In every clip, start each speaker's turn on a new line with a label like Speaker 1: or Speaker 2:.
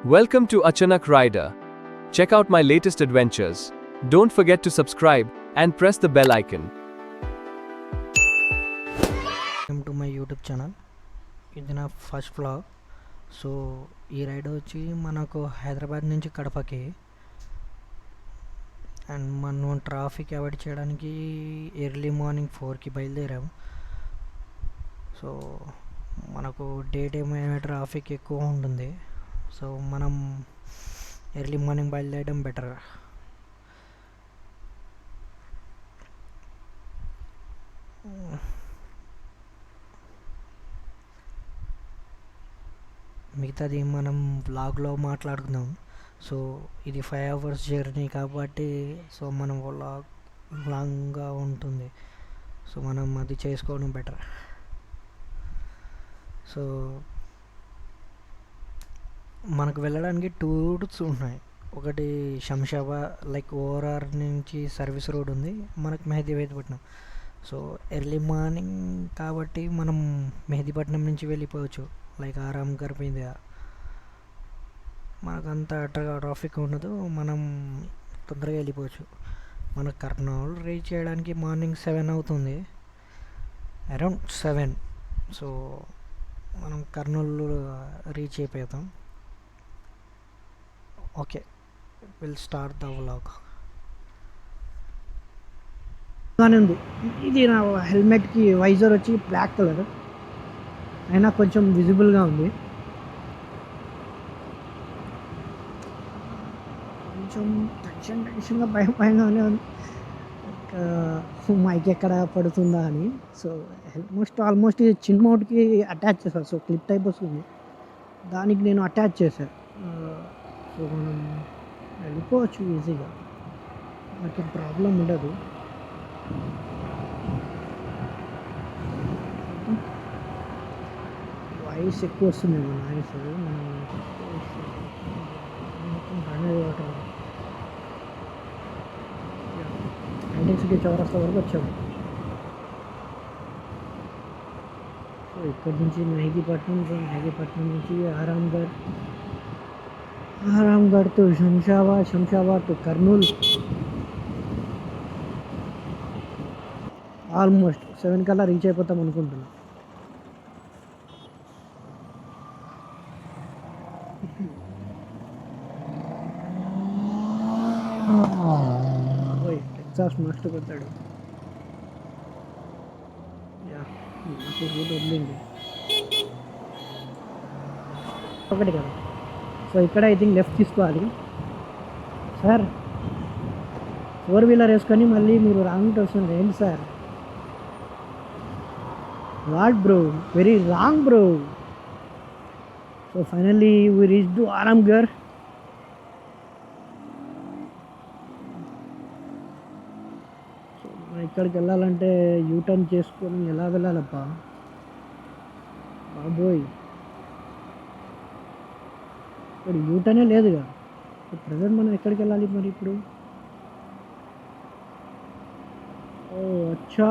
Speaker 1: Welcome to Achanak Rider. Check out my latest adventures. Don't forget to subscribe and press the bell icon.
Speaker 2: Welcome to my YouTube channel. ఇది నా first vlog. So ఈ ride వచ్చి మనకు హైదరాబాద్ నుంచి కడపకి, and మనం traffic avoid చేయడానికి early morning 4కి బయలుదేరాము. సో మనకు డే టైం ట్రాఫిక్ ఎక్కువ ఉంటుంది. సో మనం ఎర్లీ మార్నింగ్ బయలుదేరడం బెటర్. మిగతాది మనం వ్లాగ్లో మాట్లాడుకుందాం. సో ఇది 5 hours జర్నీ కాబట్టి సో మనం వ్లాగ్ లాంగ్గా ఉంటుంది. సో మనం అది చేసుకోవడం బెటర్. సో మనకు వెళ్ళడానికి 2 routes ఉన్నాయి. ఒకటి శంషాబాద్ లైక్ ఓఆర్ఆర్ నుంచి సర్వీస్ రోడ్ ఉంది, మనకు మెహదీపట్నం. సో ఎర్లీ మార్నింగ్ కాబట్టి మనం మెహదీపట్నం నుంచి వెళ్ళిపోవచ్చు, లైక్ ఆరాంఘర్ మీద. మనకు అంత ట్రాఫిక్ ఉండదు, మనం తొందరగా వెళ్ళిపోవచ్చు. మన కర్నూలు రీచ్ చేయడానికి మార్నింగ్ 7 అవుతుంది, అరౌండ్ 7. సో మనం కర్నూలు రీచ్ అయిపోతాం. Okay, will start the vlog.
Speaker 3: బాగానే ఉంది. ఇది నా హెల్మెట్కి వైజర్ వచ్చి బ్లాక్ కలర్ అయినా కొంచెం విజిబుల్గా ఉంది. కొంచెం టెన్షన్గా భయంగానే ఉంది, మైక్ ఎక్కడ పడుతుందా అని. సో ఆల్మోస్ట్ ఇది చిన్ మౌంట్కి అటాచ్ చేశాను. సో క్లిప్ టైప్ వస్తుంది, దానికి నేను అటాచ్ చేశాను. సో మనం వెళ్ళిపోవచ్చు ఈజీగా, మనకి ప్రాబ్లం ఉండదు. వాయిస్ ఎక్కువ వస్తుంది, నాయిస్ హైటెక్ సిటీ చౌరస్తా వరకు వచ్చాము. సో ఇక్కడి నుంచి మెహదీపట్నం, సో మెహదీపట్నం నుంచి Aramghar to Shamshabad to Kurnool. Almost 7 కల్లా రీచ్ అయిపోతాం అనుకుంటున్నాం. ఎగ్జాస్ట్ మస్ట్ కొట్టాడు. రూట్ వదిలింది ఒకటి కదా. సో ఇక్కడ ఐ థింక్ లెఫ్ట్ తీసుకోవాలి సార్. 4-wheeler వేసుకొని మళ్ళీ మీరు రాంగ్ వస్తుంది ఏంటి sir? What bro, very wrong bro. So finally we reach to Aramghar. So మనం ఇక్కడికి వెళ్ళాలంటే యూటర్న్ చేసుకొని ఎలా వెళ్ళాలబ్బా బాబోయ్, ఇక్కడ యూటర్నే లేదుగా. ప్రజెంట్ మనం ఎక్కడికి వెళ్ళాలి మరి ఇప్పుడు? ఓ అచ్చా,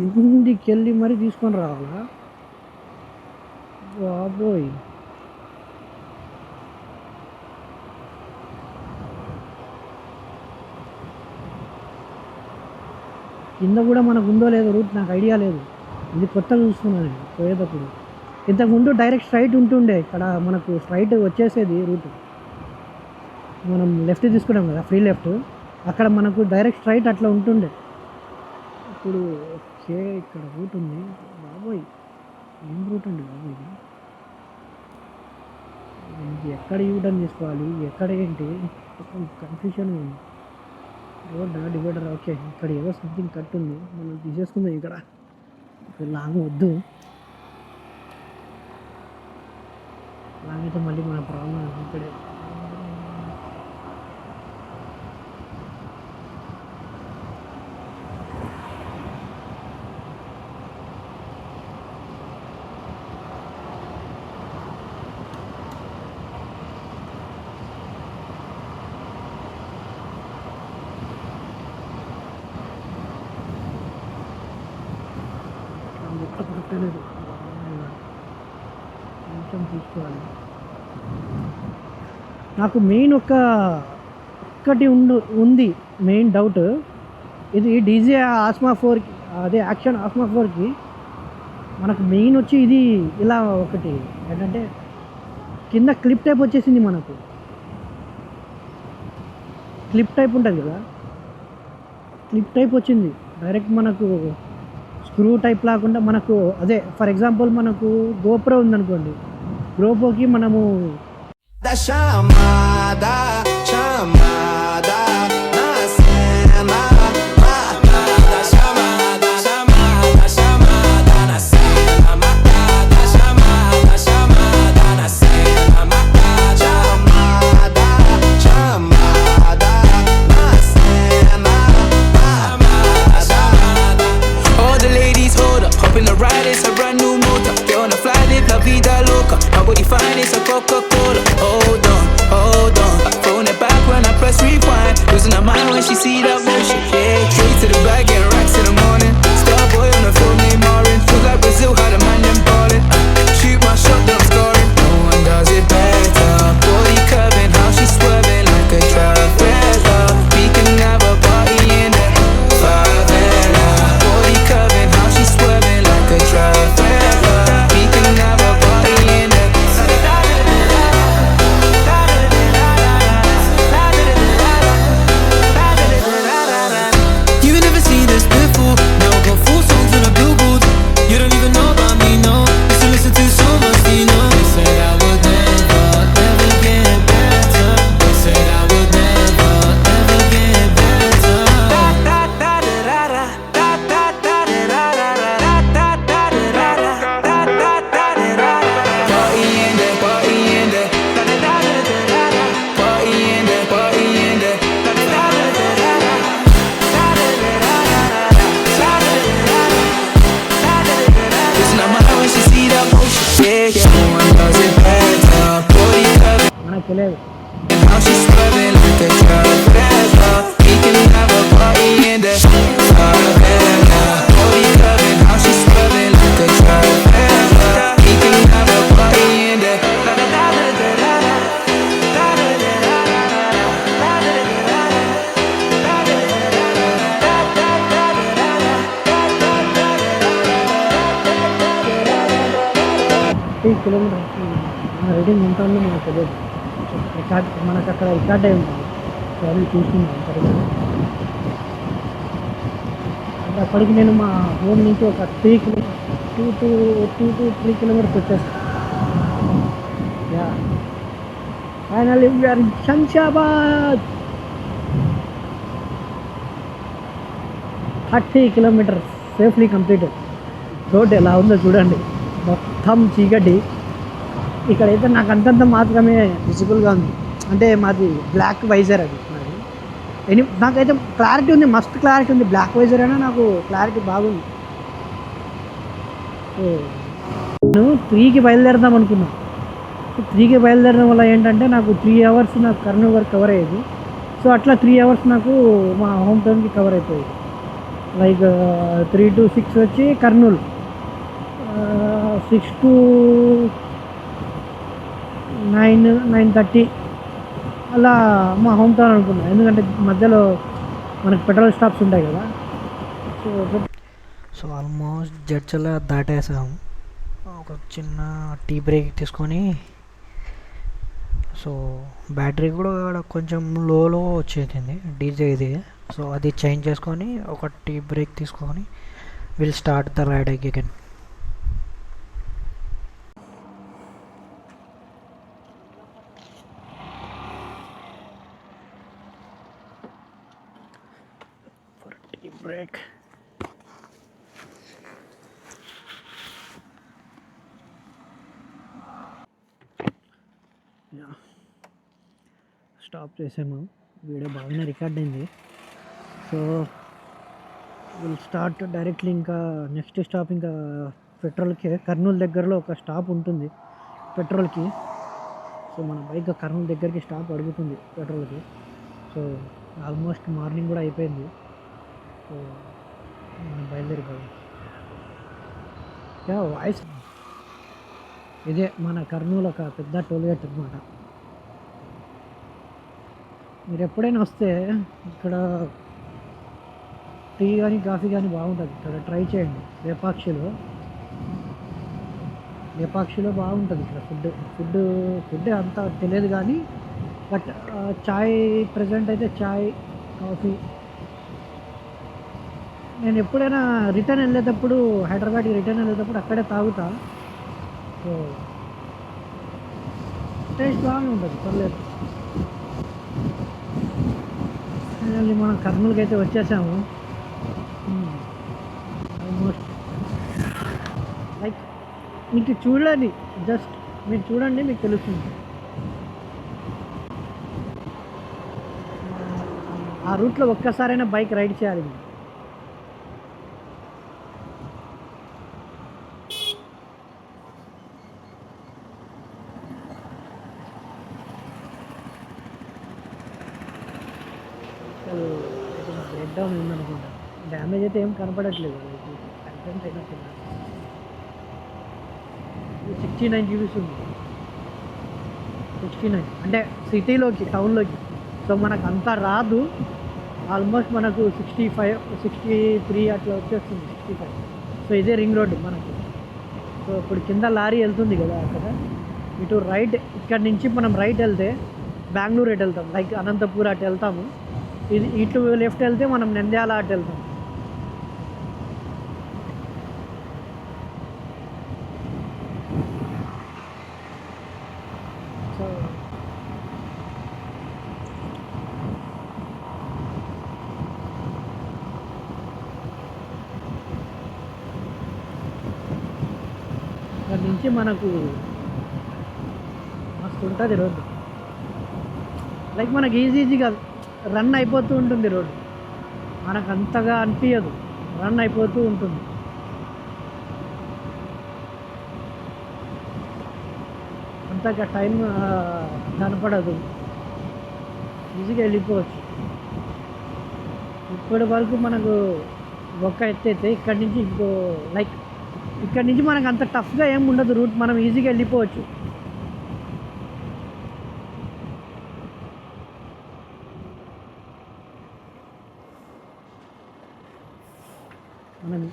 Speaker 3: ఇంటికి వెళ్ళి మరి తీసుకొని రావాలా? బాబోయ్, కింద కూడా మనకు ఉందో లేదో రూట్ నాకు ఐడియా లేదు. ఇది కొత్తగా చూస్తున్నాను నేను పోయేటప్పుడు. ఇంతకుముందు డైరెక్ట్ స్ట్రైట్ ఉంటుండే, ఇక్కడ మనకు స్ట్రైట్ వచ్చేసేది రూట్. మనం లెఫ్ట్ తీసుకున్నాం కదా, ఫ్రీ లెఫ్ట్, అక్కడ మనకు డైరెక్ట్ స్ట్రైట్ అట్లా ఉంటుండే. ఇప్పుడు ఓకే, ఇక్కడ రూట్ ఉంది. బాబోయ్, ఏం రూట్ అండి బాబు ఇది? దీనికి ఎక్కడ యూటర్న్ తీసుకోవాలి, ఎక్కడ ఏంటి కన్ఫ్యూషన్ ఉంది. రోడ్ డివైడర్, ఓకే ఇక్కడ ఏదో సంథింగ్ కట్ ఉంది, మనం తీసేసుకుందాం. ఇక్కడ లాంగ్ వద్దు, లాంగ్ అయితే మళ్ళీ మన ప్రాబ్లం ఇక్కడే. పట్టలేదు కొంచెం తీసుకోవాలి. నాకు మెయిన్ ఒక్కటి ఉంది మెయిన్ డౌట్. ఇది డీజే ఆస్మా 4కి, అదే యాక్షన్ ఆస్మా 4కి మనకు మెయిన్ వచ్చి ఇది ఇలా ఒకటి ఏంటంటే కింద క్లిప్ టైప్ వచ్చేసింది. మనకు క్లిప్ టైప్ ఉంటుంది కదా, క్లిప్ టైప్ వచ్చింది డైరెక్ట్. మనకు స్క్రూ టైప్ లేకుండా మనకు అదే ఫర్ ఎగ్జాంపుల్ మనకు గోప్రో ఉందనుకోండి, గోప్రోకి మనము
Speaker 4: Da chamada, chamada, na cena. Matada, chamada, chamada, chamada, na cena. Matada, chamada, chamada, na cena. Matada, chamada, chamada, na cena. Matada, chamada. All the ladies hold up, hop in the ride, it's a brand new motor. Get on the fly, live la vida loca. Nobody find it's a Coca-Cola. Hold on. Throwing it back when I press rewind. Losing her mind when she see that motion. Yeah, straight to the bag, getting racks in the morning. Starboy on the phone named Marin. Feel like Brazil, how the man them ballin'. Shoot my shot, then I'm scoring. No one does it better. Body curving, how she swerving like a Travella. We can have a party in the favela. Body curving, how she swerving like a Travella. We can have a party in the You never seen this before. Now I got 4 songs on the billboard. You don't even know about me, no. Used to listen to so much, you know. They said I would never, ever get better. They said I would never, ever get better. Party in there, party in there. Party in there, party in there. Listen to my heart when she see that motion. Yeah, yeah. No one does it better. Body curving
Speaker 3: మనకు తెలియదు.
Speaker 4: and how she swerving like a Travella. We can have a party in the favela. Body curving, how she swerving like a Travella. We can have a party in the
Speaker 3: kilometres మన reading ఉంటుందో మనకు తెలియదు. Record మనకు అక్కడ record అయి ఉంటుంది. So అది చూసుకుందాం సరిగ్గా. అంటే అప్పటికి నేను మా హోమ్ నుంచి ఒక 3 టు 3 కిలోమీటర్స్ వచ్చేస్తాను. Yeah finally we are in Shamshabad. 30 kilometres safely completed. Road ఎలా ఉందో చూడండి, మొత్తం చీకటి. ఇక్కడైతే నాకు అంతంత మాత్రమే విజిబుల్గా ఉంది. అంటే మాది బ్లాక్ వైజర్, అది మాది. నాకైతే క్లారిటీ ఉంది, మస్తు క్లారిటీ ఉంది. బ్లాక్ వైజర్ అయినా నాకు క్లారిటీ బాగుంది. సో నేను 3కి బయలుదేరదాం అనుకున్నాను. 3కి బయలుదేరడం వల్ల ఏంటంటే నాకు 3 అవర్స్ నాకు కర్నూలు వరకు కవర్ అయ్యేది. సో అట్లా 3 అవర్స్ నాకు మా హోమ్ టౌన్కి కవర్ అయిపోయేది. లైక్ 3 to 6 వచ్చి కర్నూలు, 6 to 9:30 అలా మా హోమ్ టౌన్ అనుకున్నాను. ఎందుకంటే మధ్యలో మనకు పెట్రోల్ స్టాప్స్ ఉంటాయి కదా.
Speaker 2: సో ఆల్మోస్ట్ జడ్చల దాటేసాము. ఒక చిన్న టీ బ్రేక్ తీసుకొని, సో బ్యాటరీ కూడా కొంచెం లోలో వచ్చేసింది డీజే ఇది. సో అది చేంజ్ చేసుకొని ఒక టీ బ్రేక్ తీసుకొని will start the ride again. Tea break. Stop చేసాము. వీడియో బాగానే రికార్డ్ అయింది. So will start directly. ఇంకా నెక్స్ట్ స్టాప్ ఇంకా పెట్రోల్కి కర్నూలు దగ్గరలో ఒక స్టాప్ ఉంటుంది పెట్రోల్కి. సో మన బైక్ కర్నూలు దగ్గరికి స్టాప్ అడుగుతుంది పెట్రోల్కి. సో ఆల్మోస్ట్ మార్నింగ్ కూడా అయిపోయింది. సో మనం బయలుదేరిపోయాం. వాయిస్ ఇదే మన కర్నూలు ఒక పెద్ద టోల్గేట్ అనమాట.
Speaker 3: మీరు ఎప్పుడైనా వస్తే ఇక్కడ టీ కానీ కాఫీ కానీ బాగుంటుంది, ఇక్కడ ట్రై చేయండి. లేపాక్షిలో బాగుంటుంది ఇక్కడ ఫుడ్ ఫుడ్ అంతా తెలియదు కానీ బట్ చాయ్ ప్రజెంట్ అయితే చాయ్ కాఫీ. నేను ఎప్పుడైనా రిటర్న్ వెళ్ళేటప్పుడు హైదరాబాద్కి రిటర్న్ వెళ్ళేటప్పుడు అక్కడే తాగుతా. సో టేస్ట్ బాగానే ఉంటుంది, పర్లేదు. ఫైనల్లీ మనం కర్నూలుకి అయితే వచ్చేసాము. ఆల్మోస్ట్ లైక్ మీకు చూడండి, జస్ట్ మీరు చూడండి, మీకు తెలుస్తుంది. ఆ రూట్లో ఒక్కసారైనా బైక్ రైడ్ చేయాలి మీరు. బ్రేక్ డౌన్ ఉందనుకుంటా, డ్యామేజ్ అయితే ఏం కనపడట్లేదు. యాక్సిడెంట్ అయినట్టు 69 జీబీస్ ఉంది. 69 అంటే సిటీలోకి, టౌన్లోకి. సో మనకు అంతా రాదు, ఆల్మోస్ట్ మనకు 65 63 అట్లా వచ్చేస్తుంది, 65. సో ఇదే రింగ్ రోడ్డు మనకు. సో ఇప్పుడు కింద లారీ వెళ్తుంది కదా అక్కడ, ఇటు రైట్, ఇక్కడ నుంచి మనం రైట్ వెళ్తే బెంగళూరు అటు వెళ్తాం, లైక్ అనంతపూర్ అటు వెళ్తాము. ఇది ఇటు లెఫ్ట్ వెళ్తే మనం నంద్యాల అటు వెళ్తాం. సో ఇక్కడ నుంచి మనకు మస్తు ఉంటుంది రోడ్డు, లైక్ మనకి ఈజీగా రన్ అయిపోతూ ఉంటుంది రోడ్డు, మనకు అంతగా అనిపించదు, రన్ అయిపోతూ ఉంటుంది. అంతగా టైం కనపడదు, ఈజీగా వెళ్ళిపోవచ్చు. ఇప్పటి వరకు మనకు ఒక్క ఎత్తు అయితే ఇక్కడి నుంచి ఇంకో, లైక్ ఇక్కడి నుంచి మనకు అంత టఫ్గా ఏమి ఉండదు రూట్, మనం ఈజీగా వెళ్ళిపోవచ్చు. మనం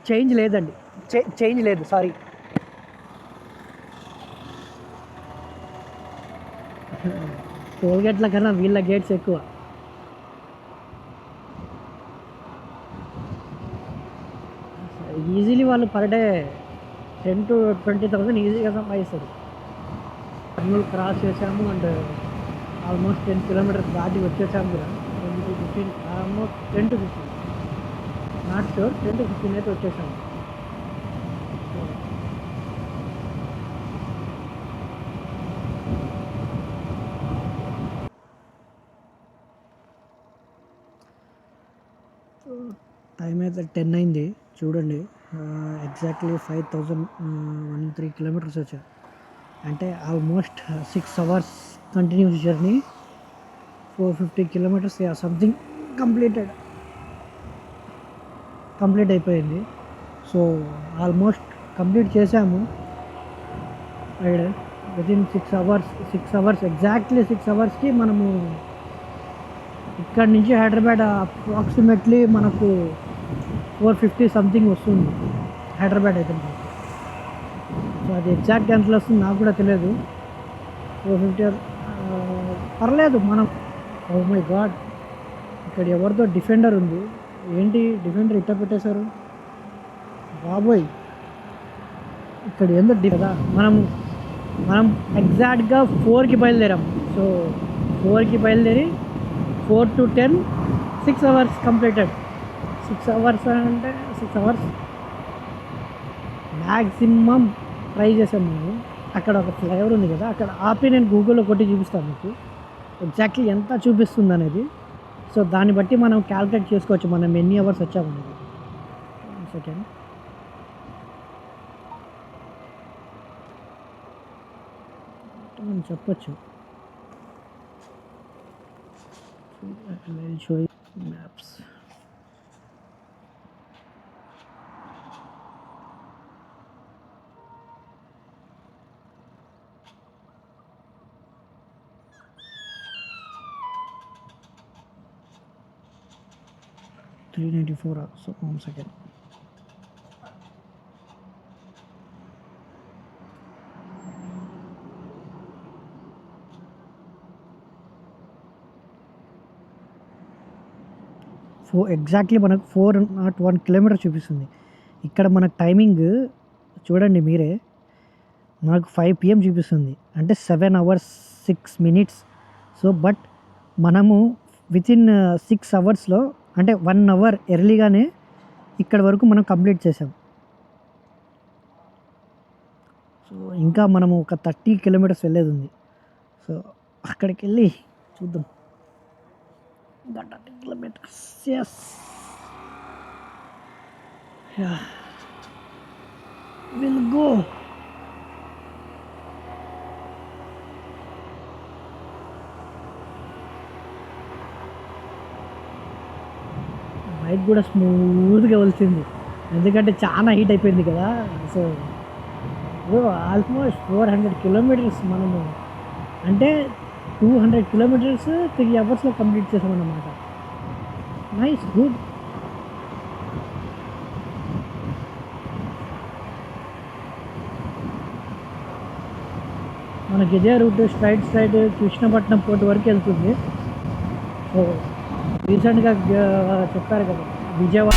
Speaker 3: చేంజ్ లేదండి, చేంజ్ లేదు, సారీ. టోల్ గేట్ల కన్నా వీళ్ళ గేట్స్ ఎక్కువ. ఈజీలీ వాళ్ళు పర్ డే 10 to 20,000 ఈజీగా సంపాదిస్తారు. కర్నూలు క్రాస్ చేసాము అండ్ ఆల్మోస్ట్ 10 కిలోమీటర్స్ దాటి వచ్చేసాము కూడా. 10 to 15, almost 10 to 15, not sure, 10 to 15 అయితే వచ్చేసాము. టైం అయితే 10 అయింది చూడండి. ఎగ్జాక్ట్లీ 5,013 కిలోమీటర్స్ వచ్చాయి, అంటే almost 6 hours continuous journey, 450 kilometres something complete అయిపోయింది. సో ఆల్మోస్ట్ కంప్లీట్ చేసాము. వితిన్ 6 hours ఎగ్జాక్ట్లీ 6 hours మనము ఇక్కడ నుంచి హైదరాబాద్ అప్రాక్సిమేట్లీ మనకు 450 సంథింగ్ వస్తుంది హైదరాబాద్ అయితే. సో అది ఎగ్జాక్ట్ ఎంతలో వస్తుంది నాకు కూడా తెలియదు. 450 పర్లేదు మనం. ఓ మై గాడ్, ఇక్కడ ఎవరితో డిఫెండర్ ఉంది, ఏంటి డిఫెండర్ ఇట్ట పెట్టేశారు బాబోయ్. ఇక్కడ ఏందో కదా, మనం ఎగ్జాక్ట్గా 4కి బయలుదేరాం. సో 4కి బయలుదేరి 4 to 10, 6 hours కంప్లీటెడ్. 6 hours అంటే 6 hours మ్యాక్సిమం ట్రై చేశాను నేను. అక్కడ ఒక ఫ్లైఓవర్ ఉంది కదా, అక్కడ ఆపి నేను గూగుల్లో కొట్టి చూపిస్తాను మీకు ఎగ్జాక్ట్లీ ఎంత చూపిస్తుంది అనేది. సో దాన్ని బట్టి మనం క్యాల్కులేట్ చేసుకోవచ్చు మనం ఎన్ని అవర్స్ వచ్చామనేది. సెకండ్ మనం చెప్పచ్చు. I'll show you maps. 394 so 1 second. Exactly మనకు 401 కిలోమీటర్ చూపిస్తుంది. ఇక్కడ మనకు టైమింగ్ చూడండి మీరే, మనకు 5 PM చూపిస్తుంది, అంటే 7 hours 6 minutes. సో బట్ మనము వితిన్ 6 hours అంటే 1 hour ఎర్లీగానే ఇక్కడ వరకు మనం కంప్లీట్ చేసాం. సో ఇంకా మనము ఒక 30 kilometers వెళ్ళేది ఉంది. సో అక్కడికి వెళ్ళి చూద్దాం. 30 kilometers, yes. Yeah. We'll go. Bike కూడా స్మూత్గా వెళ్తుంది, ఎందుకంటే చాలా హీట్ అయిపోయింది కదా. సో ఆల్మోస్ట్ 400 kilometers మనము, అంటే 200 kilometers 3 hours కంప్లీట్ చేసామన్నమాట. Nice, good. మనకి ఇదే రూట్ స్ట్రైట్ కృష్ణపట్నం పోర్ట్ వరకు వెళ్తుంది. సో రీసెంట్గా చెప్పారు కదా విజయవాడ